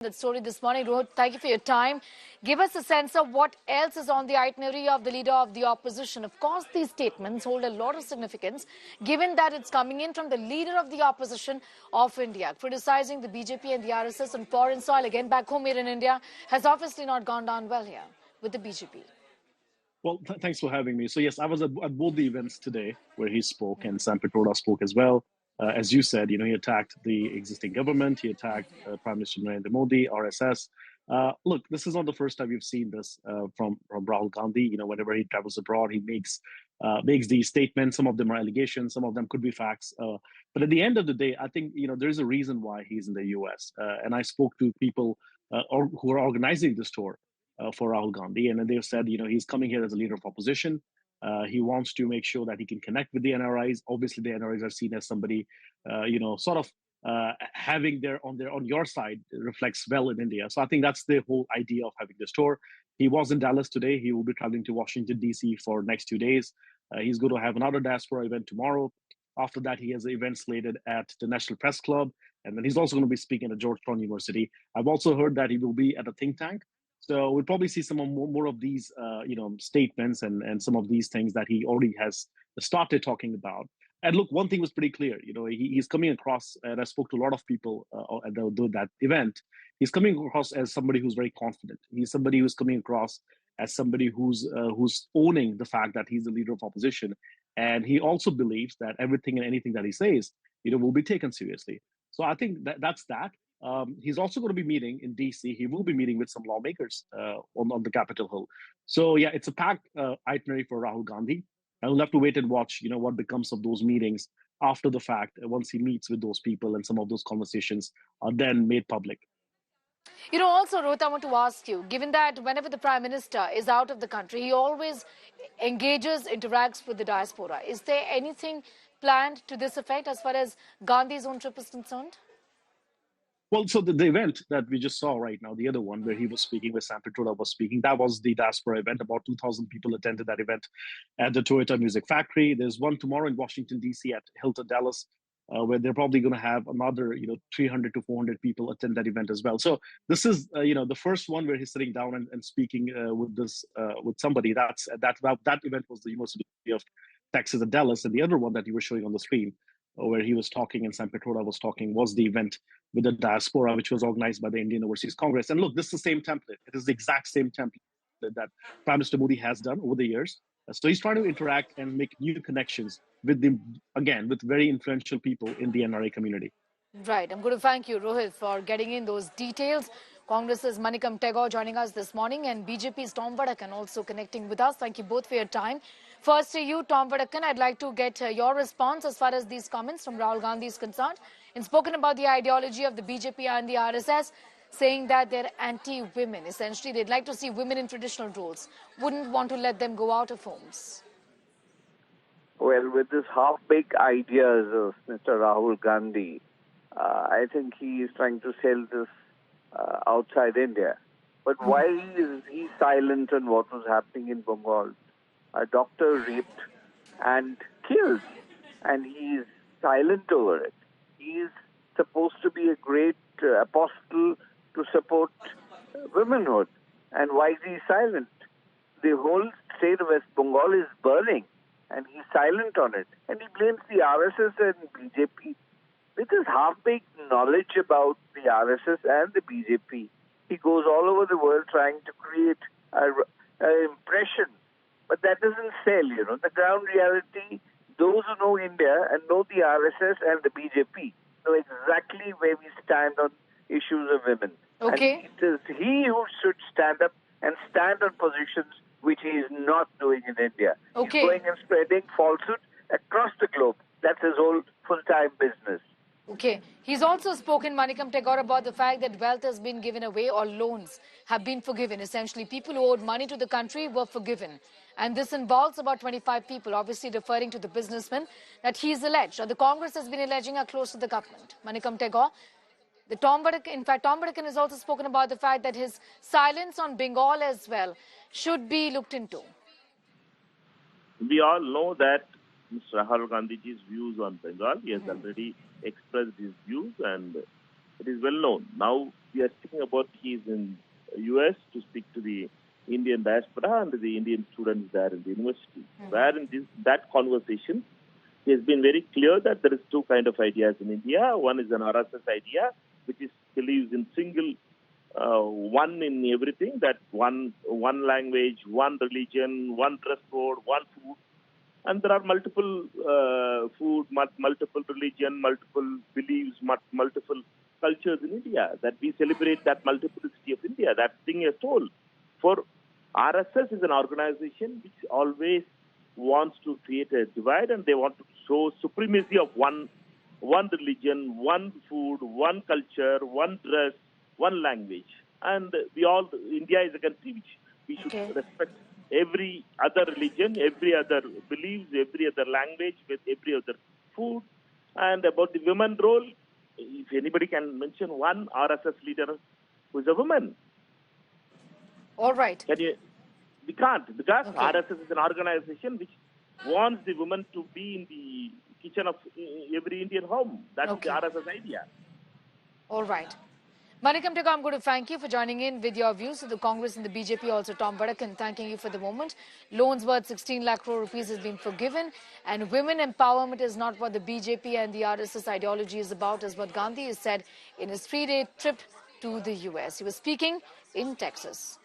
That story this morning. Rohit, thank you for your time. Give us a sense of what else is on the itinerary of the leader of the opposition. Of course, these statements hold a lot of significance, given that it's coming in from the leader of the opposition of India, criticizing the BJP and the RSS on foreign soil. Again, back home here in India, has obviously not gone down well here with the BJP. Well, thanks for having me. So yes, I was at both the events today where he spoke, and Sam Pitroda spoke as well. As you said, he attacked the existing government. He attacked Prime Minister Narendra Modi, RSS. Look, this is not the first time we've seen this from Rahul Gandhi. Whenever he travels abroad, he makes these statements. Some of them are allegations, some of them could be facts. But at the end of the day, I think there is a reason why he's in the U.S. And I spoke to people who are organizing this tour for Rahul Gandhi, and they've said, he's coming here as a leader of opposition. He wants to make sure that he can connect with the NRIs. Obviously, the NRIs are seen as somebody, having on your side reflects well in India. So I think that's the whole idea of having this tour. He was in Dallas today. He will be traveling to Washington D.C. for next 2 days. He's going to have another diaspora event tomorrow. After that, he has an event slated at the National Press Club, and then he's also going to be speaking at Georgetown University. I've also heard that he will be at a think tank. So we'll probably see some more of these, statements and some of these things that he already has started talking about. And look, one thing was pretty clear. He's coming across, and I spoke to a lot of people at that event. He's coming across as somebody who's very confident. He's somebody who's coming across as somebody who's owning the fact that he's the leader of opposition, and he also believes that everything and anything that he says, will be taken seriously. So I think that's that. He's also going to be meeting in D.C. He will be meeting with some lawmakers on the Capitol Hill. So, yeah, it's a packed itinerary for Rahul Gandhi. And we'll have to wait and watch, what becomes of those meetings after the fact, once he meets with those people and some of those conversations are then made public. Also, Rohit, I want to ask you, given that whenever the Prime Minister is out of the country, he always engages, interacts with the diaspora. Is there anything planned to this effect as far as Gandhi's own trip is concerned? Well, so the event that we just saw right now, the other one where he was speaking, where Sam Pitroda was speaking, that was the diaspora event. About 2,000 people attended that event at the Toyota Music Factory. There's one tomorrow in Washington, D.C. at Hilton, Dallas, where they're probably going to have another, 300 to 400 people attend that event as well. So this is, the first one where he's sitting down and speaking with somebody. That event was the University of Texas at Dallas, and the other one that you were showing on the screen, where he was talking and Sam Pitroda was talking, was the event with the diaspora, which was organized by the Indian Overseas Congress. And look, this is the same template. It is the exact same template that Prime Minister Modi has done over the years. So he's trying to interact and make new connections with with very influential people in the NRA community. Right. I'm going to thank you, Rohit, for getting in those details. Congress's Manikam Tagore joining us this morning, and BJP's Tom Vadakan also connecting with us. Thank you both for your time. First to you, Tom Vadakan, I'd like to get your response as far as these comments from Rahul Gandhi is concerned. And spoken about the ideology of the BJP and the RSS, saying that they're anti-women. Essentially, they'd like to see women in traditional roles. Wouldn't want to let them go out of homes. Well, with this half-baked ideas of Mr. Rahul Gandhi, I think he is trying to sell this outside India. But why is he silent on what was happening in Bengal? A doctor raped and killed, and he is silent over it. He is supposed to be a great apostle to support womanhood. And why is he silent? The whole state of West Bengal is burning, and he's silent on it. And he blames the RSS and BJP. With his half-baked knowledge about the RSS and the BJP, he goes all over the world trying to create an impression. But that doesn't sell, The ground reality, those who know India and know the RSS and the BJP know exactly where we stand on issues of women. Okay. And it is he who should stand up and stand on positions which he is not doing in India. Okay. He's going and spreading falsehood across the globe. That's his whole full-time business. Okay. He's also spoken, Manikam Tagore, about the fact that wealth has been given away or loans have been forgiven. Essentially, people who owed money to the country were forgiven. And this involves about 25 people, obviously referring to the businessmen that he's alleged, or the Congress has been alleging, are close to the government. Manikam Tagore, Tom Vadakan has also spoken about the fact that his silence on Bengal as well should be looked into. We all know that Mr. Rahul Gandhi's views on Bengal. He has already expressed his views, and it is well known. Now we are speaking about he is in US to speak to the Indian diaspora and the Indian students there in the university. Where in that conversation, he has been very clear that there is two kind of ideas in India. One is an RSS idea, which believes in single one in everything, that one language, one religion, one dress code, one food. And there are multiple food, multiple religion, multiple beliefs, multiple cultures in India, that we celebrate that multiplicity of India. That thing is told. For RSS is an organization which always wants to create a divide, and they want to show supremacy of one religion, one food, one culture, one dress, one language. And India is a country which we should respect every other religion, every other beliefs, every other language, with every other food. And about the women role, if anybody can mention one RSS leader who is a woman. All right. We can't, because RSS is an organization which wants the woman to be in the kitchen of every Indian home. That's the RSS idea. All right. Manikam Tega, I'm going to thank you for joining in with your views. So the Congress and the BJP, also Tom Vadakan, thanking you for the moment. Loans worth 16 lakh crore rupees has been forgiven. And women empowerment is not what the BJP and the RSS ideology is about, is what Gandhi has said in his 3-day trip to the US. He was speaking in Texas.